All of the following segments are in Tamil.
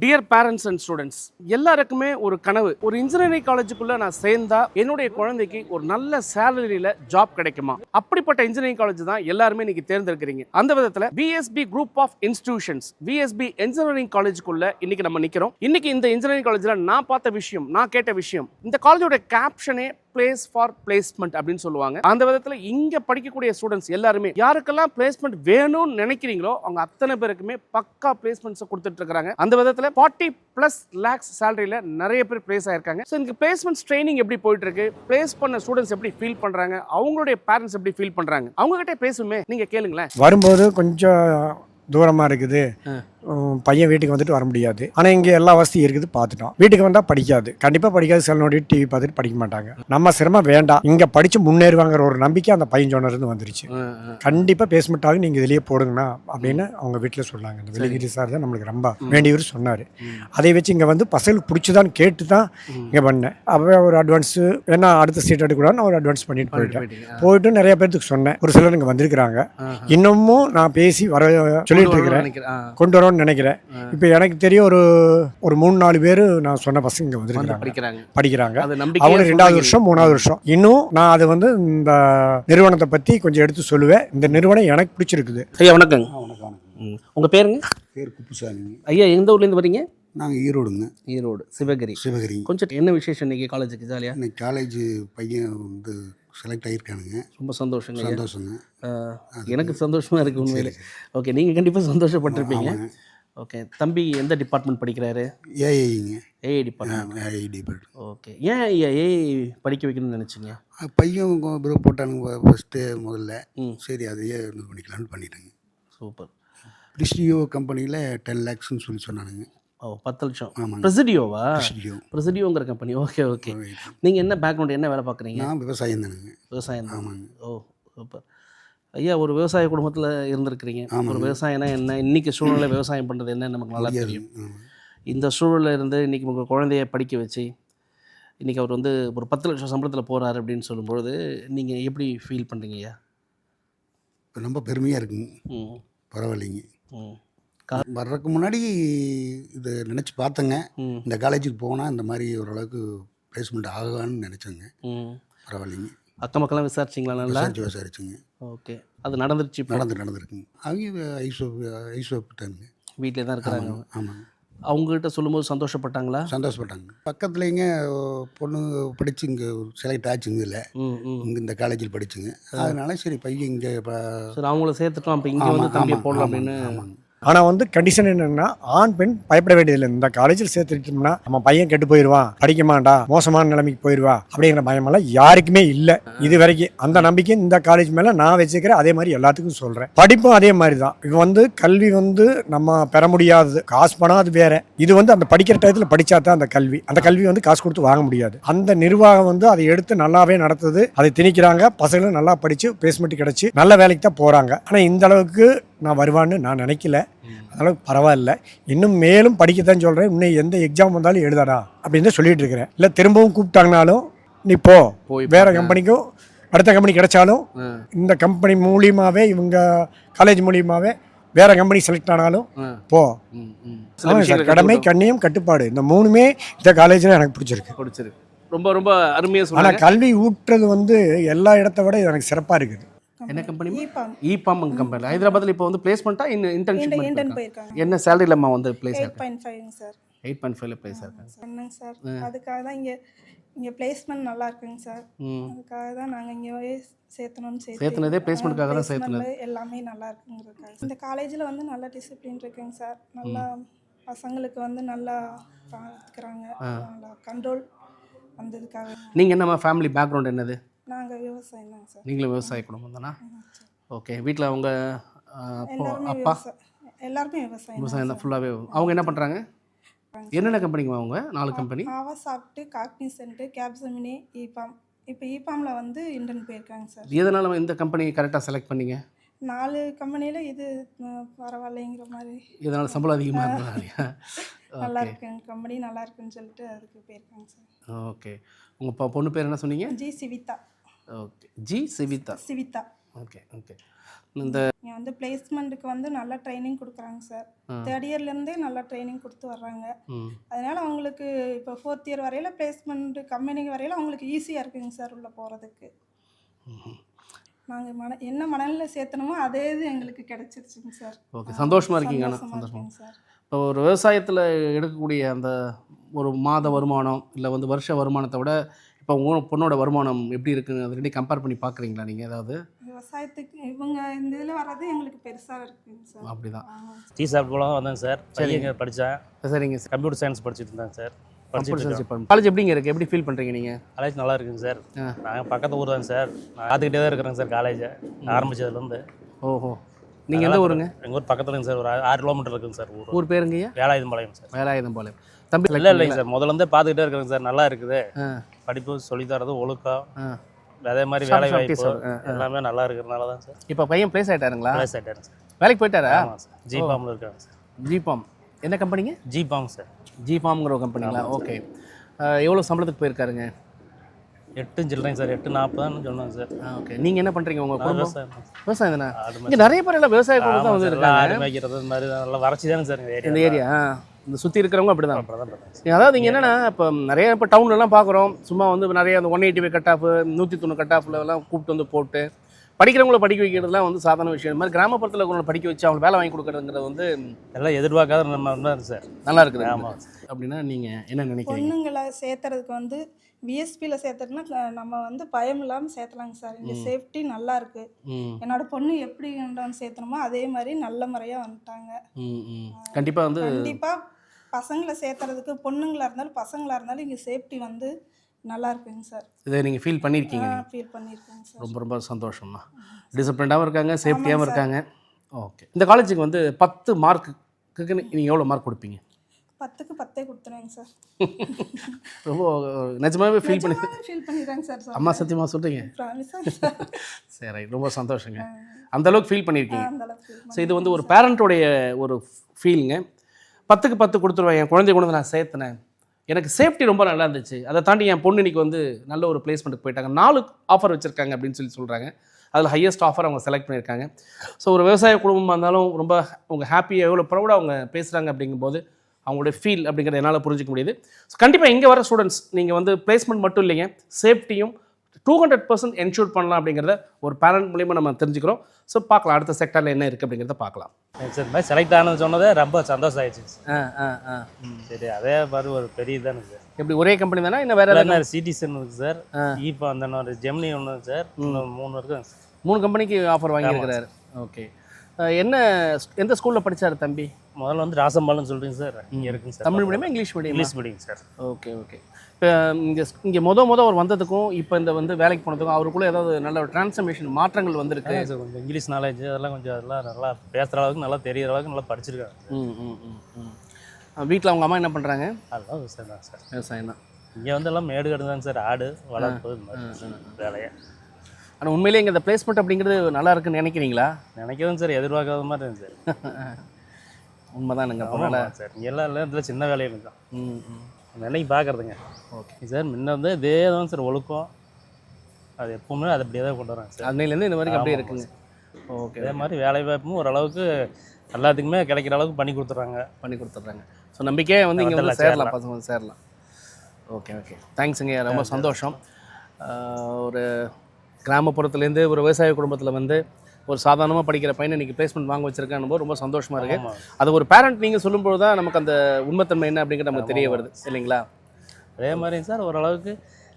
டியர் பேரண்ட்ஸ் அண்ட் ஸ்டூடெண்ட்ஸ், எல்லாருக்குமே ஒரு கனவு, ஒரு இன்ஜினியரிங் காலேஜுக்குள்ள நான் சேர்ந்தா என்னுடைய குழந்தைக்கு ஒரு நல்ல சேலரியில ஜாப் கிடைக்குமா? அப்படிப்பட்ட இன்ஜினியரிங் காலேஜ் தான் எல்லாருமே இன்னைக்கு தேர்ந்தெடுக்கிறீங்க. அந்த விதத்துல VSP group of institutions, VSP engineering காலேஜுக்குள்ள இன்னைக்கு நம்ம நிக்கிறோம். இன்னைக்கு இந்த இன்ஜினியரிங் காலேஜ்ல நான் பார்த்த விஷயம், நான் கேட்ட விஷயம், இந்த காலேஜோட கேப்ஷனே பிளேஸ் ஃபார் பிளேஸ்மெண்ட் அப்படின்னு சொல்லுவாங்க. அந்த விதத்துல இங்க படிக்கக்கூடிய ஸ்டூடெண்ட்ஸ் எல்லாருமே யாருக்கெல்லாம் பிளேஸ்மெண்ட் வேணும்னு நினைக்கிறீங்களோ அவங்க அத்தனை பேருக்குமே பக்கா பிளேஸ்மெண்ட்ஸ் கொடுத்துட்டு இருக்காங்க. அந்த விதத்துல 40+ lakhs சேலரியில நிறைய பேர் பிளேஸ் ஆயிருக்காங்க. ஸோ இந்த பிளேஸ்மெண்ட் ட்ரைனிங் எப்படி போயிட்டு இருக்கு, பிளேஸ் பண்ண ஸ்டூடெண்ட்ஸ் எப்படி ஃபீல் பண்றாங்க, அவங்களுடைய பேரண்ட்ஸ் எப்படி ஃபீல் பண்றாங்க, அவங்க கிட்ட பேசுமே, நீங்க கேளுங்களேன். வரும்போது கொஞ்சம் தூரமாக இருக்குது, பையன் வீட்டுக்கு வந்துட்டு வர முடியாது. ஆனால் இங்கே எல்லா வசதியும் இருக்குது, பார்த்துட்டோம். வீட்டுக்கு வந்தால் படிக்காது, கண்டிப்பாக படிக்காது. செல் நோடி டிவி பார்த்துட்டு படிக்க மாட்டாங்க. நம்ம சிரமம் வேண்டாம், இங்கே படித்து முன்னேறுவாங்கிற ஒரு நம்பிக்கை அந்த பையன் சொன்னது வந்துருச்சு. கண்டிப்பாக பேஸ்மெண்ட்டாக நீங்கள் இதுலேயே போடுங்கண்ணா அப்படின்னு அவங்க வீட்டில் சொன்னாங்க. இந்த விலகிரி சார் தான் நம்மளுக்கு ரொம்ப வேண்டியவர் சொன்னார். அதை வச்சு இங்கே வந்து பசங்களுக்கு பிடிச்சதான்னு கேட்டு தான் இங்கே பண்ணேன். அப்போ ஒரு அட்வான்ஸு வேணா அடுத்த சீட் எடுக்கக்கூடாதுன்னு ஒரு அட்வான்ஸ் பண்ணிட்டு போயிட்டு நிறைய பேருக்கு சொன்னேன். ஒரு சிலர் இங்கே வந்திருக்கிறாங்க. இன்னமும் நான் பேசி வர சொல்லிட்டு இருக்கிறேன், கொண்டு வர நினைக்கிறேன். இப்போ எனக்கு தெரியும் ஒரு 3-4 பேர் நான் சொன்ன பசங்க இங்கே வந்துருக்காங்க, படிக்கிறாங்க. அவங்க 2வது வருஷம் 3வது வருஷம். இன்னும் நான் அது வந்து இந்த நிறுவனத்தை பற்றி கொஞ்சம் எடுத்து சொல்லுவேன். இந்த நிறுவனம் எனக்கு பிடிச்சிருக்குது. ஐயா வணக்கங்க. வணக்கம். உங்க பேருங்க? பேர் குப்புசாமி. ஐயா எந்த ஊர்லேருந்து வரீங்க? நாங்கள் ஈரோடுங்க. ஈரோடு, சிவகிரி. கொஞ்சம் என்ன விசேஷம் இன்னைக்கு காலேஜுக்கு? ஜாலியா இன்னைக்கு காலேஜ் பையன் வந்து செலக்ட் ஆகியிருக்கானுங்க. ரொம்ப சந்தோஷங்க. சந்தோஷங்க. எனக்கு சந்தோஷமா இருக்கு உண்மையிலே. ஓகே, நீங்கள் கண்டிப்பாக சந்தோஷப்பட்டிருப்பீங்க. ஓகே, தம்பி எந்த டிபார்ட்மெண்ட் படிக்கிறாரு? ஏஐங்க. AI department. AI department. Okay, ஏன் ஐயா ஏஐ படிக்க வைக்கணும்னு நினச்சிங்க? பையன் ப்ரோ போட்டானுங்க ஃபஸ்ட்டு முதல்ல. சரி அதையே இது பண்ணிக்கலான்னு பண்ணிட்டேங்க. சூப்பர். பிரிஸ்டியோ கம்பெனியில் 10 lakhsன்னு சொன்னானுங்க. ஓ, 10 லட்சம். ஆமாங்க. பிரசிடியோவா? பிரசிடியோங்கிற கம்பெனி. Okay okay. நீங்கள் என்ன பேக்ரவுண்ட், என்ன வேலை பார்க்குறீங்க? நான் விவசாயம் தானுங்க. விவசாயம் தான். ஆமாங்க. ஓ சூப்பர். ஐயா ஒரு விவசாய குடும்பத்தில் இருந்திருக்கிறீங்க. ஒரு விவசாயம்னா என்ன, இன்றைக்கி சூழ்நிலை விவசாயம் பண்ணுறது என்ன நமக்கு நல்லா தெரியும். இந்த சூழலில் இருந்து இன்றைக்கி உங்கள் குழந்தைய படிக்க வச்சு இன்றைக்கி அவர் வந்து ஒரு 10 லட்சம் சம்பளத்தில் போகிறாரு அப்படின்னு சொல்லும்பொழுது நீங்கள் எப்படி ஃபீல் பண்ணுறீங்க ஐயா? இப்போ ரொம்ப பெருமையாக இருக்குங்க. பரவாயில்லைங்க. வர்றதுக்கு முன்னாடி இது நினச்சி பார்த்தேங்க, இந்த காலேஜுக்கு போனால் இந்த மாதிரி ஓரளவுக்கு பிளேஸ்மெண்ட் ஆகலான்னு நினச்சேங்க. பரவாயில்லைங்க. அக்கம் பக்கம்லாம் விசாரிச்சிங்களா? நல்லா விசாரிச்சுங்க. ஓகே, அது நடந்துருச்சு? நடந்துருக்குங்க. அவங்க ஐசோப்பிட்டாங்க. வீட்டில் தான் இருக்கிறாங்க. ஆமாங்க. அவங்ககிட்ட சொல்லும்போது சந்தோஷப்பட்டாங்களா? சந்தோஷப்பட்டாங்க. பக்கத்துலேங்க பொண்ணு படிச்சு இங்கே செலக்ட் ஆச்சுங்க. இல்லை இங்கே இந்த காலேஜில் படிச்சுங்க. அதனால சரி பையன் இங்கே சரி அவங்கள சேர்த்துட்டோம், அப்போ இங்கே வந்து தம்பியை போடலாம் அப்படின்னு. ஆமாங்க. ஆனால் வந்து கண்டிஷன் என்னென்னா, ஆண் பெண் பயப்பட வேண்டியதில்லை. இந்த காலேஜில் சேர்த்துட்டோம்னா நம்ம பையன் கெட்டு போயிடுவான், படிக்க மாட்டா, மோசமான நிலைமைக்கு போயிடுவா அப்படிங்கிற பயமெல்லாம் யாருக்குமே இல்லை இது வரைக்கும். அந்த நம்பிக்கை இந்த காலேஜ் மேலே நான் வச்சுக்கிறேன். அதே மாதிரி எல்லாத்துக்கும் சொல்கிறேன். படிப்பும் அதே மாதிரி தான். இது வந்து கல்வி வந்து நம்ம பெற முடியாதது, காசு பணம் அது வேற. இது வந்து அந்த படிக்கிற டயத்தில் படித்தா தான் அந்த கல்வி வந்து காசு கொடுத்து வாங்க முடியாது. அந்த நிர்வாகம் வந்து அதை எடுத்து நல்லாவே நடத்துது, அதை திணிக்கிறாங்க. பசங்களும் நல்லா படித்து பிளேஸ்மெண்ட் கிடச்சி நல்ல வேலைக்கு தான் போகிறாங்க. ஆனால் இந்த அளவுக்கு நான் வருவான்னு நான் நினைக்கல. அதனால பரவாயில்ல, இன்னும் மேலும் படிக்கத்தான் சொல்கிறேன். இன்னும் எந்த எக்ஸாம் வந்தாலும் எழுதடா அப்படின்னு தான் சொல்லிட்டு இருக்கிறேன். இல்லை திரும்பவும் கூப்பிட்டாங்கனாலும் நீ போய் வேற கம்பெனிக்கும் அடுத்த கம்பெனி கிடைச்சாலும் இந்த கம்பெனி மூலியமாகவே, இவங்க காலேஜ் மூலியமாகவே வேற கம்பெனி செலக்ட் ஆனாலும் போ. கடமை, கண்ணியம், கட்டுப்பாடு, இந்த 3மே இந்த காலேஜில் எனக்கு பிடிச்சிருக்கு. ரொம்ப ரொம்ப அருமையாக சொன்னாங்க. ஆனால் கல்வி ஊற்றுறது வந்து எல்லா இடத்த விட எனக்கு சிறப்பாக இருக்குது. என்ன கம்பெனி? இபாம் கம்பெனி. ஹைதராபாத்தில் இப்போ வந்து பிளேஸ்மெண்ட்டா இன்டர்ன்ஷிப் போயிருக்காங்க. என்ன சேலரில அம்மா வந்து பிளேஸ் ஆயிருக்காங்க? 8.5 சார். 8.5ல பிளேஸ் ஆயிருக்காங்க. சொன்னேங்க சார். அதுக்காக தான் இங்க பிளேஸ்மென்ட் நல்லா இருக்குங்க சார். அதுக்காக தான் நாங்க இங்கவே சேர்த்தனதே பிளேஸ்மென்ட்காக தான் சேர்த்தனது. எல்லாமே நல்லா இருக்குங்கிறதுக்காக. இந்த காலேஜில் வந்து நல்ல டிசிப்ளின் இருக்குங்க சார். நல்லா பசங்களுக்கு வந்து நல்லா பார்த்துக்கிறாங்க, நல்லா கண்ட்ரோல் வந்ததுக்காக. நீங்கள் என்னம்மா ஃபேமிலி பேக்ரவுண்ட் என்னது? நாங்கள் விவசாயம் தாங்க சார். நீங்களும் விவசாய குடும்பம் தானா? ஓகே. வீட்டில் அவங்க அப்பா எல்லாருமே விவசாயம் தான் ஃபுல்லாகவே. அவங்க என்ன பண்ணுறாங்க? என்னென்ன கம்பெனிங்க அவங்க? 4 கம்பெனி. ஆவாசாஃப்ட், காக்னிசென்ட், கேப்ஜெமினி, இபாம். இப்போ இபாமில் வந்து இன்டர்ன் போயிருக்காங்க சார். எதனால் இந்த கம்பெனி கரெக்டாக செலக்ட் பண்ணீங்க? 4 கம்பெனியில் இது பரவாயில்லைங்கிற மாதிரி. இதனால் சம்பளம் அதிகமாக இருந்தாங்க. நல்லா இருக்குங்க கம்பெனி, நல்லா இருக்குன்னு சொல்லிட்டு அதுக்கு போயிருக்காங்க சார். ஓகே. உங்கள் பொண்ணு பேர் என்ன சொன்னீங்க? ஜி சிவிதா. ஓகே. ஜி சிவிதா. Okay okay. இந்த இங்கே வந்து பிளேஸ்மெண்ட்டுக்கு வந்து நல்லா ட்ரைனிங் கொடுக்குறாங்க சார். தேர்ட் இயர்லேருந்தே நல்லா ட்ரைனிங் கொடுத்து வர்றாங்க. அதனால் அவங்களுக்கு இப்போ 4th இயர் வரையில் பிளேஸ்மெண்ட்டு கம்பெனிக்கு வரையில் அவங்களுக்கு ஈஸியாக இருக்குங்க சார் உள்ளே போகிறதுக்கு. நாங்கள் என்ன மனநிலை சேர்த்தணுமோ அதே இது எங்களுக்கு கிடைச்சிருச்சுங்க சார். ஓகே, சந்தோஷமாக இருக்கீங்க. சந்தோஷமாக சார். இப்போ ஒரு விவசாயத்தில் எடுக்கக்கூடிய அந்த ஒரு மாத வருமானம் இல்லை வந்து வருஷ வருமானத்தை விட இப்போ உங்கள் பொண்ணோட வருமானம் எப்படி இருக்குன்னு அது ரெண்டையும் கம்பேர் பண்ணி பார்க்குறீங்களா நீங்கள் ஏதாவது? விவசாயத்துக்கு இவங்க இந்த இதில் வர்றது எங்களுக்கு பெருசாக இருக்குங்க சார். அப்படி தான். டீ சாப்பிட்டு போலாம் வந்தேன் சார். சரிங்க, படித்தேன். சரிங்க சார். கம்ப்யூட்டர் சயின்ஸ் படிச்சுட்டு இருந்தேன் சார். காலேஜ் எப்படிங்க இருக்குது? எப்படி ஃபீல் பண்ணுறீங்க நீங்கள்? காலேஜ் நல்லா இருக்குங்க சார். நாங்கள் பக்கத்து ஊர் தான் சார். நான் பார்த்துக்கிட்டே தான் இருக்கிறேங்க சார் காலேஜை ஆரம்பித்ததுலேருந்து. ஓஹோ, நீங்கள் எந்த ஊருங்க? எங்கள் ஊர் பக்கத்துலங்க சார். ஒரு 6 கிலோமீட்டர் இருக்குங்க சார் ஊர். ஊர் பேருங்கய்யா? வேலாயுதம்பாளையம் சார். வேலாயுதம்பாளையம். தம்பி இல்லைங்க சார், முதல்லேருந்தே பார்த்துக்கிட்டே இருக்கிறேங்க சார். நல்லா இருக்குது படிப்பு, சொல்லித்தரது, ஒழுக்கம், அதே மாதிரி வேலை வாய்ப்பு எல்லாமே நல்லா இருக்கிறதுனால தான் சார். இப்போ பையன் பிளேஸ் ஆகிட்டாருங்களா? பிளேஸ் ஆகிட்டாருங்க சார். வேலைக்கு போயிட்டாரா? ஆமாம் சார். ஜிபாமில் இருக்காங்க சார். ஜிபாம் என்ன கம்பெனிங்க? ஜிபாம் சார். ஜிபாம்ங்கிற ஒரு கம்பெனிங்களா? ஓகே. எவ்வளோ சம்பளத்துக்கு போயிருக்காருங்க? 8 சில்லறைங்க சார். 8:40 சொன்னாங்க சார். ஓகே. நீங்கள் என்ன பண்ணுறீங்க? உங்கள் குடும்பம் விவசாயம் விவசாயம் தானே? இங்கே நிறைய பேர் எல்லாம் விவசாய குடும்பம் தான் வந்து இருக்காங்க. ஆடு மேய்க்கிறது இந்த மாதிரி நல்லா வறட்சி தானே சார் இந்த ஏரியா. இந்த சுற்றி இருக்கிறவங்க அப்படி தான். அப்படிதான். அதாவது இங்கே என்னென்னா இப்போ நிறைய இப்போ டவுன்லலாம் பார்க்குறோம், சும்மா வந்து நிறைய அந்த 185 கட் ஆஃப் 190 கட் ஆஃப்ல எல்லாம் கூப்பிட்டு வந்து போட்டு படிக்கிறவங்கள படிக்க வைக்கிறதுலாம் வந்து சாதாரண விஷயம். இந்த மாதிரி கிராமப்புறத்தில் இருக்கிறவங்க படிக்க வச்சு அவங்க வேலை வாங்கி கொடுக்குறதுங்கிறது வந்து எல்லாம் எதிர்பார்க்காத நம்ம தான் சார். நல்லா இருக்குது. ஆமாம். அப்படின்னா நீங்கள் என்ன நினைக்கிறீங்க? பொண்ணுங்களை சேர்த்துறதுக்கு வந்து விஎஸ்பியில் சேர்த்துறதுனா நம்ம வந்து பயம் இல்லாமல் சேர்த்தலாங்க சார். இங்கே சேஃப்டி நல்லா இருக்குது. என்னோட பொண்ணு எப்படி சேர்த்தணுமோ அதே மாதிரி நல்ல முறையாக வந்துட்டாங்க. கண்டிப்பாக வந்து கண்டிப்பாக பசங்களை சேர்த்துறதுக்கு பொண்ணுங்களாக இருந்தாலும் பசங்களாக இருந்தாலும் இங்கே சேஃப்டி வந்து நல்லா இருக்குங்க சார். இதை நீங்கள் ஃபீல் பண்ணியிருக்கீங்க? ஃபீல் பண்ணியிருக்கேங்க சார். ரொம்ப ரொம்ப சந்தோஷம்மா. டிசிப்ளின்டாகவும் இருக்காங்க, சேஃப்டியாகவும் இருக்காங்க. ஓகே. இந்த காலேஜுக்கு வந்து 10 மார்க்குக்கு நீங்கள் எவ்வளோ மார்க் கொடுப்பீங்க? 10க்கு 10 கொடுத்துருவேங்க சார். ரொம்ப நிஜமாவே ஃபீல் பண்ணிடுறாங்க சார். அம்மா சத்தியமாக சொல்கிறீங்க? சரி, ரொம்ப சந்தோஷங்க. அந்த அளவுக்கு ஃபீல் பண்ணியிருக்கீங்க. ஸோ இது வந்து ஒரு பேரண்ட்டோடைய ஒரு ஃபீலுங்க. 10க்கு 10 கொடுத்துருவேன், என் குழந்தைய கொண்டு வந்து நான் சேர்த்துனேன், எனக்கு சேஃப்டி ரொம்ப நல்லா இருந்துச்சு, அதை தாண்டி என் பொண்ணு இன்னைக்கு வந்து நல்ல ஒரு பிளேஸ்மெண்ட்டுக்கு போயிட்டாங்க, 4 ஆஃபர் வச்சுருக்காங்க அப்படின்னு சொல்கிறாங்க. அதில் ஹையஸ்ட் ஆஃபர் அவங்க செலக்ட் பண்ணியிருக்காங்க. ஸோ ஒரு விவசாய குடும்பமாக இருந்தாலும் ரொம்ப அவங்க ஹாப்பியாக எவ்வளோ ப்ரௌடாக அவங்க பேசுகிறாங்க அப்படிங்கும்போது அவங்களுடைய ஃபீல் அப்படிங்கிறத என்னால் புரிஞ்சிக்க முடியுது. ஸோ கண்டிப்பாக இங்கே வர ஸ்டூடெண்ட்ஸ் நீங்கள் வந்து பிளேஸ்மெண்ட் மட்டும் இல்லைங்க, சேஃப்டியும் 200% என்ஷூர் பண்ணலாம் அப்படிங்கிறத ஒரு பேரண்ட் மூலியமாக நம்ம தெரிஞ்சுக்கிறோம். ஸோ பார்க்கலாம் அடுத்த செக்டரில் என்ன இருக்குது அப்படிங்கிறத பார்க்கலாம். சார் இந்த மாதிரி செலக்ட் ஆனது சொன்னதே ரொம்ப சந்தோஷம் ஆயிடுச்சு. சரி, அதே மாதிரி ஒரு பெரிய இதானு சார். எப்படி ஒரே கம்பெனி தானே? இன்னும் வேறு என்ன சிடிசன் இருக்குது சார். இப்போ அந்த ஜெமினி ஒன்று சார், இன்னும் 3 இருக்குது. 3 கம்பெனிக்கு ஆஃபர் வாங்கியிருக்கிறாரு. ஓகே. என்ன எந்த ஸ்கூலில் படித்தார் தம்பி? முதல்ல வந்து ராசம்பாலன்னு சொல்கிறீங்க சார். இங்கே இருக்குங்க சார். தமிழ் மீடியமா English medium? English medium sir. Okay okay. இப்போ இங்கே அவர் வந்ததுக்கும் இப்போ இந்த வந்து வேலைக்கு போனதுக்கும் அவருக்குள்ளே ஏதாவது நல்ல ஒரு டிரான்ஸ்ஃபர்மேஷன் மாற்றங்கள் வந்திருக்கு சார்? கொஞ்சம் இங்கிலீஷ் நாலேஜ் அதெல்லாம் நல்லா பேசுகிற அளவுக்கு நல்லா தெரிகிற அளவுக்கு நல்லா படிச்சிருக்காங்க. வீட்டில் அவங்க அம்மா என்ன பண்ணுறாங்க? அதெல்லாம் விவசாயம் தான் சார். விவசாயம் தான். இங்கே வந்து எல்லாம் மேடு கடுதாங்க சார். ஆடு வளர்ப்பு வேலையை. ஆனால் உண்மையிலே இங்கே இந்த பிளேஸ்மெண்ட் அப்படிங்கிறது நல்லா இருக்குன்னு நினைக்கிறீங்களா? நினைக்கிறதும் சார், எதிர்பார்க்காத மாதிரி இருந்துச்சு சார். உண்மைதானுங்க. சார் இங்கே எல்லாம் இதில் சின்ன வேலையில் தான் நினைக்கி பார்க்குறதுங்க. ஓகே சார் முன்ன வந்து இதே தான் சார் ஒழுக்கம், அது எப்பவுமே அது அப்படியே தான் கொண்டு வராங்க சார். அன்னையிலேருந்து இந்த மாதிரி அப்படியே இருக்குங்க. ஓகே. அதே மாதிரி வேலை வாய்ப்பும் ஓரளவுக்கு எல்லாத்துக்குமே கிடைக்கிற அளவுக்கு பண்ணி கொடுத்துட்றாங்க. ஸோ நம்பிக்கையாக வந்து இங்கே வந்து சேரலாம், பசங்க வந்து சேரலாம். ஓகே ஓகே, தேங்க்ஸுங்க, ரொம்ப சந்தோஷம். ஒரு கிராமப்புறத்துலேருந்து ஒரு விவசாய குடும்பத்தில் வந்து ஒரு சாதாரணமாக படிக்கிற பையனை இன்றைக்கி பிளேஸ்மெண்ட் வாங்க வச்சுருக்கான்னு ரொம்ப சந்தோஷமாக இருக்குது. அது ஒரு பேரண்ட் நீங்கள் சொல்லும்போது தான் நமக்கு அந்த உண்மைத்தன்மை என்ன அப்படிங்கிறது நமக்கு தெரிய வருது இல்லைங்களா? அதே மாதிரி சார் ஓரளவுக்கு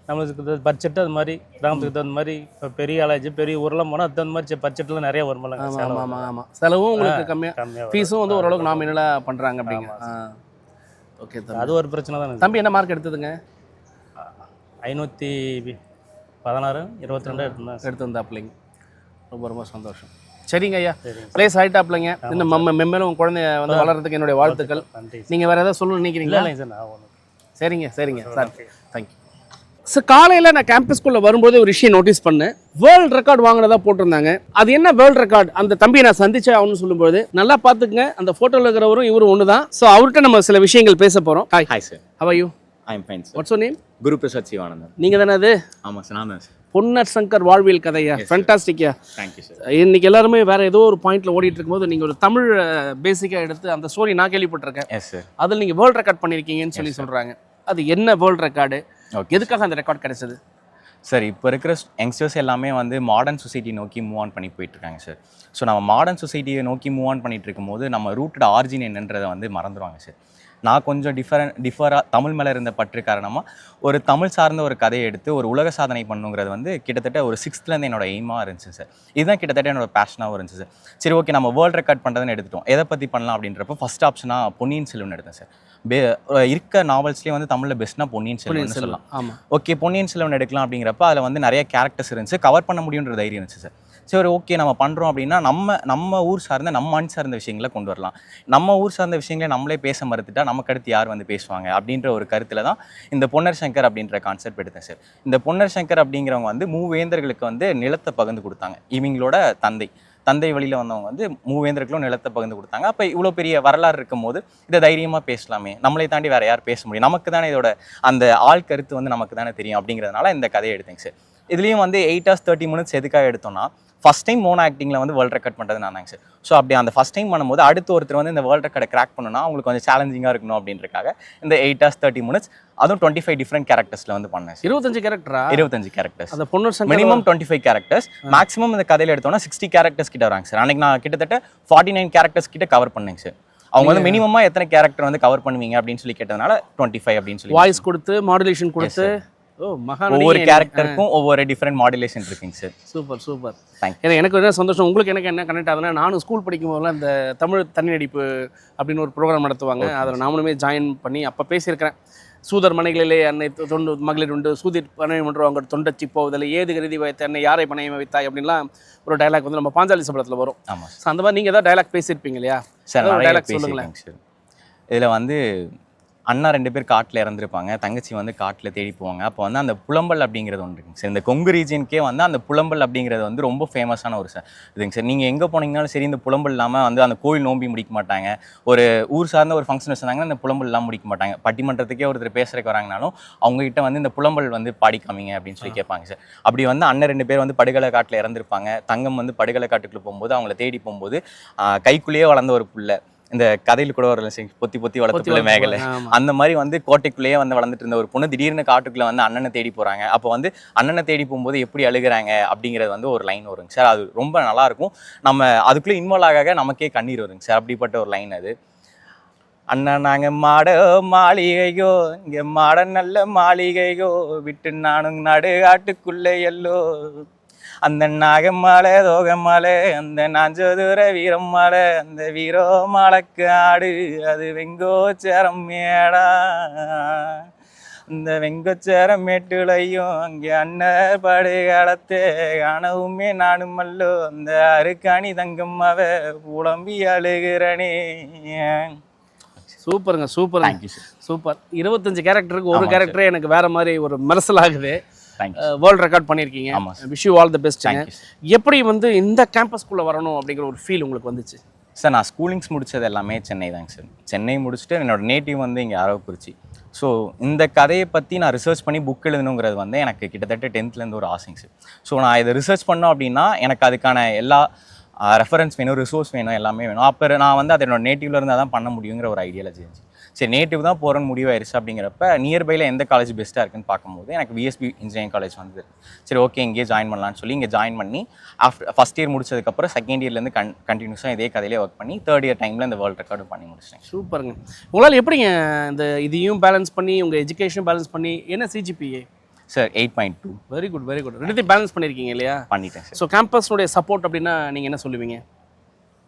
நம்மளுக்கு பட்ஜெட்டு அது மாதிரி கிராமத்துக்கு தகுந்த மாதிரி இப்போ பெரிய காலேஜ் பெரிய ஊரெலாம் போனால் அது தகுந்த மாதிரி பட்ஜெட்டில் நிறைய வருமானங்க. ஆமாம், செலவும் உங்களுக்கு கம்மியாக, ஃபீஸும் வந்து ஓரளவுக்கு நாமினலாக பண்ணுறாங்க அப்படிங்க. ஓகே, அது ஒரு பிரச்சனை தான். தம்பி என்ன மார்க் எடுத்ததுங்க? 516 22 எடுத்து வந்தாப்பிள்ளைங்க. ரொம்ப சந்தோஷம். சரிங்க ஐயா, பிளேஸ் ஆகிட்டாப்லைங்க. இன்னும் மெம்மேலும் உங்கள் குழந்தைய வந்து வளர்கிறதுக்கு என்னுடைய வாழ்த்துக்கள். நீங்கள் வேறு ஏதாவது சொல்லணும்னு நினைக்கிறீங்களா? சார் நான் ஒன்று. சரிங்க சார், தேங்க்யூ. சார் காலையில் நான் கேம்பஸ்குள்ளே வரும்போது ஒரு விஷயம் நோட்டீஸ் பண்ணேன். வேர்ல்டு ரெக்கார்டு வாங்கினதா போட்டிருந்தாங்க. அது என்ன வேர்ல்டு ரெக்கார்டு? அந்த தம்பியை நான் சந்திச்சேன் அவனு சொல்லும்போது நல்லா பார்த்துக்குங்க, அந்த ஃபோட்டோவில் இருக்கிறவரும் இவரும் ஒன்று தான். ஸோ அவர்கிட்ட நம்ம சில விஷயங்கள் பேச போகிறோம். Hi sir. How are you? I am fine sir. What's your name? Guru Prasad Sivanandan. நீங்கள் தானே அது? ஆமாம் சார், நான் தான் சார். பொன்னர் சங்கர் வாழ்வியல் கதையா, ஃபேண்டாஸ்டிக்கா. Thank you sir. இன்னைக்கு எல்லாருமே வேற ஏதோ ஒரு பாயிண்ட்ல ஓடிட்டு இருக்கும்போது நீங்க ஒரு தமிழ் பேசிக்கா எடுத்து அந்த ஸ்டோரி நான் கேள்விப்பட்டிருக்கேன். Yes sir. அதில் நீங்க வேர்ல்ட் ரெக்கார்ட் பண்ணியிருக்கீங்கன்னு சொல்லி சொல்றாங்க. அது என்ன வேர்ல்ட் ரெக்கார்டு, ஓகே. எதுக்காக அந்த ரெக்கார்ட் கிடைச்சது? சார் இப்போ இருக்கிற யங்ஸ்டர்ஸ் எல்லாமே வந்து மாடர்ன் சொசைட்டி நோக்கி மூவ் ஆன் பண்ணி போயிட்டுருக்காங்க சார். ஸோ நம்ம மாடர்ன் சொசைட்டியை நோக்கி மூவ் ஆன் பண்ணிட்டு இருக்கும்போது நம்ம ரூட்டட் ஆரிஜின் என்னன்றதை வந்து மறந்துடுவாங்க சார். நான் கொஞ்சம் டிஃபராக தமிழ் மேலே இருந்த பற்று காரணமாக ஒரு தமிழ் சார்ந்த ஒரு கதையை எடுத்து ஒரு உலக சாதனை பண்ணுங்கிறது வந்து கிட்டத்தட்ட ஒரு 6th என்னோட எய்மாக இருந்துச்சு சார். இதுதான் கிட்டத்தட்ட என்னோட பேஷனாகவும் இருந்துச்சு சார். சரி, ஓகே, நம்ம வேர்ல்ட் ரெக்கார்ட் பண்ணுறதுன்னு எடுத்துட்டோம், எதை பற்றி பண்ணலாம் அப்படின்றப்ப ஃபர்ஸ்ட் ஆப்ஷனாக பொன்னியின் செல்வன் எடுத்தேன் சார். இருக்க நாவல்ஸ்லேயே வந்து தமிழில் பெஸ்ட்னா பொன்னியின் செல்வன் சொல்லலாம். ஆமாம், ஓகே, பொன்னியின் செல்வன் எடுக்கலாம் அப்படிங்கிறப்ப அதில் வந்து நிறைய கேரக்டர்ஸ் இருந்துச்சு, கவர் பண்ண முடியுன்ற தைரியம் இருந்துச்சு சார். சரி, ஓகே, நம்ம பண்ணுறோம் அப்படின்னா நம்ம ஊர் சார்ந்த நம்ம மண் சார்ந்த விஷயங்களை கொண்டு வரலாம். நம்ம ஊர் சார்ந்த விஷயங்களை நம்மளே பேச மறுத்துட்டா நமக்கு அடுத்து யார் வந்து பேசுவாங்க அப்படின்ற ஒரு கருத்தில் தான் இந்த பொன்னர் சங்கர் அப்படின்ற கான்செப்ட் எடுத்தேன் சார். இந்த பொன்னர் சங்கர் அப்படிங்கிறவங்க வந்து மூவேந்தர்களுக்கு வந்து நிலத்தை பகிர்ந்து கொடுத்தாங்க. இவங்களோட தந்தை வழியில் வந்தவங்க வந்து மூவேந்தர்களும் நிலத்தை பகிர்ந்து கொடுத்தாங்க. அப்போ இவ்வளோ பெரிய வரலாறு இருக்கும் போது இதை தைரியமாக பேசலாமே, நம்மளை தாண்டி வேறு யார் பேச முடியும், நமக்கு தானே இதோட அந்த ஆள் கருத்து வந்து நமக்கு தானே தெரியும் அப்படிங்கிறதுனால இந்த கதையை எடுத்தேங்க சார். இதுலேயும் வந்து 8 hours 30 minutes எதுக்காக எடுத்தோம்னா, ஃபஸ்ட் டைம் மோனோ ஆக்டிங்கில் வந்து வேர்ல்ட் ரெக்கார்ட் பண்ணுறது நான் தாங்க சார். ஸோ அப்படி அந்த ஃபஸ்ட் டைம் பண்ணும்போது அடுத்த ஒருத்தர் வந்து இந்த வேர்ல்ட் ரெக்கார்டை கிராக் பண்ணணும்னா அவங்களுக்கு கொஞ்சம் சேலஞ்சிங்காக இருக்கணும் அப்படின்றக்காக இந்த 8 hours 30 minutes அதுவும் 25 டிஃப்ரெண்ட் கேரக்டர்ஸில் வந்து பண்ணேன். 25 கேரக்டரா? 25 கேரக்டர்ஸ். அந்த Ponnar Shankar minimum 25 characters, maximum இந்த கதையில் எடுத்தோம்னா 60 கேரக்டர்ஸ் கிட்ட வராங்க சார். அன்னைக்கு நான் கிட்டத்தட்ட 49 கேரக்டர்ஸ் கிட்ட கவர் பண்ணேங்க சார். அவங்க வந்து மினிமமா எத்தனை கேரக்டர் வந்து கவர் பண்ணுவீங்க அப்படின்னு சொல்லி கேட்டதுனால 25 அப்படின்னு சொல்லி வாய்ஸ் கொடுத்து மாடுலேஷன் கொடுத்து ஒவ்வொரு கேரக்டருக்கும் ஒவ்வொரு டிஃப்ரெண்ட் மாடுலேஷன் இருக்குங்க சார். Super super. தேங்க்யூ. ஏன்னா எனக்கு என்ன சந்தோஷம், உங்களுக்கு எனக்கு என்ன கனெக்ட் ஆகுதுன்னா, நானும் ஸ்கூல் படிக்கும் போதெல்லாம் இந்த தமிழ் தனி நடிப்பு அப்படின்னு ஒரு ப்ரோக்ராம் நடத்துவாங்க. அதில் நாமளுமே ஜாயின் பண்ணி அப்போ பேசியிருக்கிறேன். சூதர் மனைகளிலே அன்னை தொண்டு மகளிர் உண்டு, சூதிர் பணயம் ஒன்று அவங்க தொண்டச்சி போவதில் ஏது கருதி வைத்த அன்னை யாரை பணயம் வைத்தாய் அப்படின்லாம் ஒரு டைலாக் வந்து நம்ம பாஞ்சாலி சபலத்தில் வரும். ஆமாம் ஸோ அந்த மாதிரி நீங்கள் ஏதாவது டைலாக் பேசியிருப்பீங்க இல்லையா சார்? டைலாக் சொல்லுங்களேன் சார். இதில் வந்து அண்ணா 2 பேர் காட்டில் இறந்துருப்பாங்க, தங்கச்சி வந்து காட்டில் தேடி போவாங்க. அப்போ வந்து அந்த புலம்பல் அப்படிங்கிறது ஒன்று இருக்குங்க சார். இந்த கொங்கு ரீஜனுக்கே வந்து அந்த புலம்பல் அப்படிங்கிறது வந்து ரொம்ப ஃபேமஸான ஒரு சார் இதுங்க சார். நீங்கள் எங்கே போனீங்கனாலும் சரி, இந்த புலம்பல் இல்லாமல் வந்து அந்த கோயில் நோம்பி முடிக்க மாட்டாங்க. ஒரு ஊர் சார்ந்த ஒரு ஃபங்க்ஷன் வச்சுருந்தாங்கன்னா இந்த புலம்பல் இல்லாமல் முடிக்க மாட்டாங்க. பட்டிமன்றத்துக்கே ஒருத்தர் பேசுறதுக்கு வராங்கனாலும் அவங்ககிட்ட வந்து இந்த புலம்பல் வந்து பாடி காமிங்க அப்படின்னு சொல்லி கேட்பாங்க சார். அப்படி வந்து அண்ணன் 2 பேர் வந்து படுகலை காட்டில் இறந்துருப்பாங்க. தங்கம் வந்து படுகலை காட்டுக்குள்ளே போகும்போது அவங்கள தேடி போகும்போது கைக்குள்ளேயே வளர்ந்த ஒரு புள்ள, இந்த கதையில் கூட ஒரு பொத்தி பொத்தி வளர்த்துக்குள்ள மேகலை, அந்த மாதிரி வந்து கோட்டைக்குள்ளேயே வந்து வளர்ந்துட்டு இருந்த ஒரு பொண்ணு திடீர்னு காட்டுக்குள்ள வந்து அண்ணனை தேடி போறாங்க. அப்போ வந்து அண்ணனை தேடி போகும்போது எப்படி அழுகிறாங்க அப்படிங்கிறது வந்து ஒரு லைன் வருங்க சார். அது ரொம்ப நல்லா இருக்கும். நம்ம அதுக்குள்ளே இன்வால்வ் ஆக நமக்கே கண்ணீர் வருங்க சார். அப்படிப்பட்ட ஒரு லைன் அது. அண்ணா நாங்க மாட மாளிகையோ, இங்க மாட நல்ல மாளிகையோ, விட்டு நானும் நடு காட்டுக்குள்ளே எல்லோ, அந்த நாகமாலை தோகமாலை, அந்த நாஞ்சதுர வீரமாலை, அந்த வீரோ மாலைக்கு ஆடு, அது வெங்கோச்சரம் மேடா, இந்த வெங்கோச்சரம் மேட்டுலையும் அங்கே அண்ணர் படுகாலத்தே காணவுமே நானும் அல்லோ, அந்த அருக்காணி தங்கம்மாவ புலம்பி அழுகிறனே. சூப்பருங்க சூப்பர். Thank you sir. சூப்பர். 25 கேரக்டருக்கு ஒரு கேரக்டரே எனக்கு வேற மாதிரி ஒரு மெர்சல் ஆகுது. தேங்க்யூ. வேர்ல்ட் ரெக்கார்ட் பண்ணியிருக்கீங்க. ஆமாம் sir. Wish you all the best. Thank you sir. எப்படி வந்து இந்த கேம்பஸ்குள்ளே வரணும் அப்படிங்கிற ஒரு ஃபீல் உங்களுக்கு வந்துச்சு? சார், நான் ஸ்கூலிங்ஸ் முடித்தது எல்லாமே சென்னை தாங்க சார். சென்னை முடிச்சுட்டு என்னோட நேட்டிவ் வந்து இங்கே அரவக்குறிச்சி. ஸோ இந்த கதையை பற்றி நான் ரிசர்ச் பண்ணி புக் எழுதணுங்கிறது வந்து எனக்கு கிட்டத்தட்ட 10th ஒரு ஆசைங்க சார். ஸோ நான் இதை ரிசர்ச் பண்ணோம் அப்படின்னா எனக்கு அதுக்கான எல்லா ரெஃபரன்ஸ் வேணும், ரிசோர்ஸ் வேணும், எல்லாமே வேணும். அப்போ நான் வந்து அது என்னோட நேட்டிவ்ல இருந்தால் தான் பண்ண முடியுங்கிற ஒரு ஐடியாலஜி இருந்துச்சு. சரி, நேட்டிவ் தான் போகிறேன்னு முடிவாயிருச்சு. அப்படிங்கிறப்ப நியர்பையில் எந்த காலேஜ் பெஸ்ட்டாக இருக்குன்னு பார்க்கும்போது எனக்கு விஎஸ்பி இன்ஜினியரிங் காலேஜ் வந்து சரி ஓகே இங்கேயே ஜாயின் பண்ணலான்னு சொல்லி இங்கே ஜாயின் பண்ணி ஃபஸ்ட் இயர் முடிச்சதுக்கப்புறம் செகண்ட் இயர்லேருந்து கண்டினியூஸாக இதே கதையிலே ஒர்க் பண்ணி தேர்ட் இயர் டைமில் இந்த வேர்ல்ட் ரெக்கார்டும் பண்ணி முடிச்சிட்டேன். சூப்பருங்க. உங்களால் எப்படிங்க இந்த இதையும் பேலன்ஸ் பண்ணி உங்கள் எஜுகேஷனும் பேலன்ஸ் பண்ணி, என்ன CGPA? Sir 8.2. Very good very good. ரெண்டுத்தையும் பேலன்ஸ் பண்ணியிருக்கீங்க இல்லையா? பண்ணிட்டேன் சார். ஸோ கேம்பஸ்னுடைய சப்போர்ட் அப்படின்னா நீங்கள் என்ன சொல்லுவீங்க?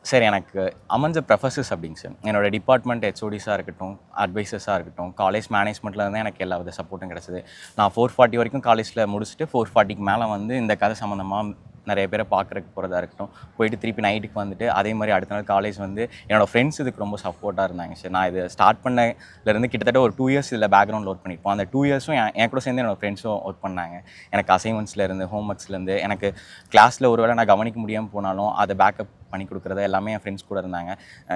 சார், எனக்கு அமைஞ்ச ப்ரொஃபஸர்ஸ் அப்படிங்க சார். என்னோடய டிபார்ட்மெண்ட் ஹெச்ஓடிஸாக இருக்கட்டும், அட்வைசர்ஸாக இருக்கட்டும், காலேஜ் மேனேஜ்மெண்ட்டில் தான் எனக்கு எல்லா வித சப்போர்ட்டும் கிடச்சிது. நான் 440 வரைக்கும் காலேஜில் முடிச்சுட்டு 440க்கு மேலே வந்து இந்த கதை சம்மந்தமாக நிறைய பேரை பார்க்குறக்கு போகிறதா இருக்கட்டும், போயிட்டு திருப்பி நைட்டுக்கு வந்துட்டு அதே மாதிரி அடுத்த நாள் காலேஜ் வந்து என்னோடய ஃப்ரெண்ட்ஸ் இதுக்கு ரொம்ப சப்போர்ட்டாக இருந்தாங்க சார். நான் இது ஸ்டார்ட் பண்ணலேருந்து கிட்டத்தட்ட ஒரு 2 years இதில் பேக்ரவுண்டில் ஒர்க் பண்ணியிருப்போம். அந்த 2 yearsம் என் கூட சேர்ந்து என்னோடய ஃப்ரெண்ட்ஸும் ஒர்க் பண்ணாங்க. எனக்கு அசைன்மெண்ட்ஸ்லேருந்து ஹோம்ஒர்க்ஸ்லேருந்து எனக்கு கிளாஸில் ஒரு வேளை நான் கவனிக்க முடியாமல் போனாலும் அதை பேக்கப் பண்ணி கொடுக்குறது எல்லாமே என் ஃப்ரெண்ட்ஸ் கூட இருந்தாங்க.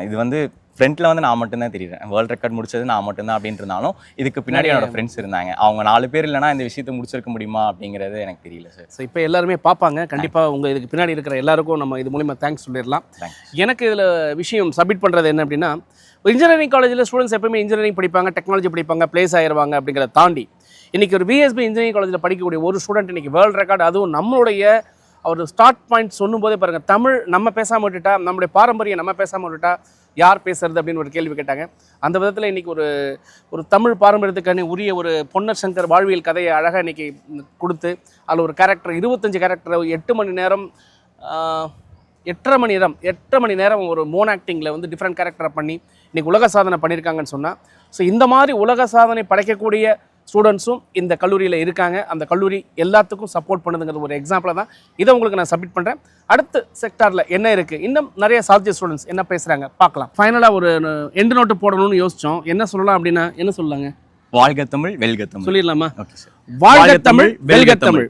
இது வந்து ஃப்ரண்ட்டில் வந்து நான் மட்டும்தான் தெரியுறேன், வேர்ல்ட் ரெக்கார்ட் முடிச்சது நான் மட்டும்தான் அப்படின்ட்டு இருந்தாலும் இதுக்கு பின்னாடி என்னோட ஃப்ரெண்ட்ஸ் இருந்தாங்க. அவங்க 4 பேர் இல்லைனா இந்த விஷயத்தை முடிச்சிருக்க முடியுமா அப்படிங்கிறது எனக்கு தெரியல சார். ஸோ இப்போ எல்லாருமே பார்ப்பாங்க கண்டிப்பாக. உங்கள் இதுக்கு பின்னாடி இருக்கிற எல்லாருக்கும் நம்ம இது மூலிமா தேங்க்ஸ் சொல்லிடலாம். எனக்கு இதில் விஷயம் சப்மிட் பண்ணுறது என்ன அப்படின்னா, இன்ஜினியரிங் காலேஜில் ஸ்டூடெண்ட்ஸ் எப்பவுமே இன்ஜினியரிங் படிப்பாங்க, டெக்னாலஜி படிப்பாங்க, பிளேஸ் ஆயிடுவாங்க அப்படிங்கிறத தாண்டி இன்றைக்கி ஒரு பிஎஸ்பி இன்ஜினியரிங் காலேஜில் படிக்கக்கூடிய ஒரு ஸ்டூடெண்ட் இன்றைக்கி வேர்ல்டு ரெக்கார்டு, அதுவும் நம்மளுடைய அவர் ஸ்டார்ட் பாயிண்ட் சொல்லும் போதே பாருங்கள், தமிழ் நம்ம பேசாமல் விட்டுட்டா, நம்மளுடைய பாரம்பரியம் நம்ம பேசாமல் விட்டுட்டா யார் பேசுறது அப்படின்னு ஒரு கேள்வி கேட்டாங்க. அந்த விதத்தில் இன்றைக்கி ஒரு தமிழ் பாரம்பரியத்துக்கான உரிய ஒரு பொன்னர் சங்கர் வாழ்வியல் கதையை அழகாக இன்றைக்கி கொடுத்து அதில் ஒரு கேரக்டர் 25 கேரக்டர் 8 மணி நேரம் 8.5 மணி நேரம் ஒரு மோன் ஆக்டிங்கில் வந்து டிஃப்ரெண்ட் கேரக்டரை பண்ணி இன்றைக்கி உலக சாதனை பண்ணியிருக்காங்கன்னு சொன்னால், ஸோ இந்த மாதிரி உலக சாதனை படைக்கக்கூடிய ஸ்டூடெண்ட்ஸும் இந்த கல்லூரியில் இருக்காங்க. அந்த கல்லூரி எல்லாத்துக்கும் சப்போர்ட் பண்ணுதுங்கிறது ஒரு எக்ஸாம்பிளாக தான் இதை உங்களுக்கு நான் சப்மிட் பண்ணுறேன். அடுத்த செக்டாரில் என்ன இருக்குது, இன்னும் நிறைய சால்ஜி ஸ்டூடெண்ட்ஸ் என்ன பேசுகிறாங்க பார்க்கலாம். ஃபைனலாக ஒரு எண்டு நோட்டு போடணும்னு யோசித்தோம். என்ன சொல்லலாம் அப்படின்னா என்ன சொல்லலாங்க? வாழ்க தமிழ் வெல்க தமிழ் சொல்லிடலாமா? Okay sir. வாழ்க தமிழ் வெல்க தமிழ்.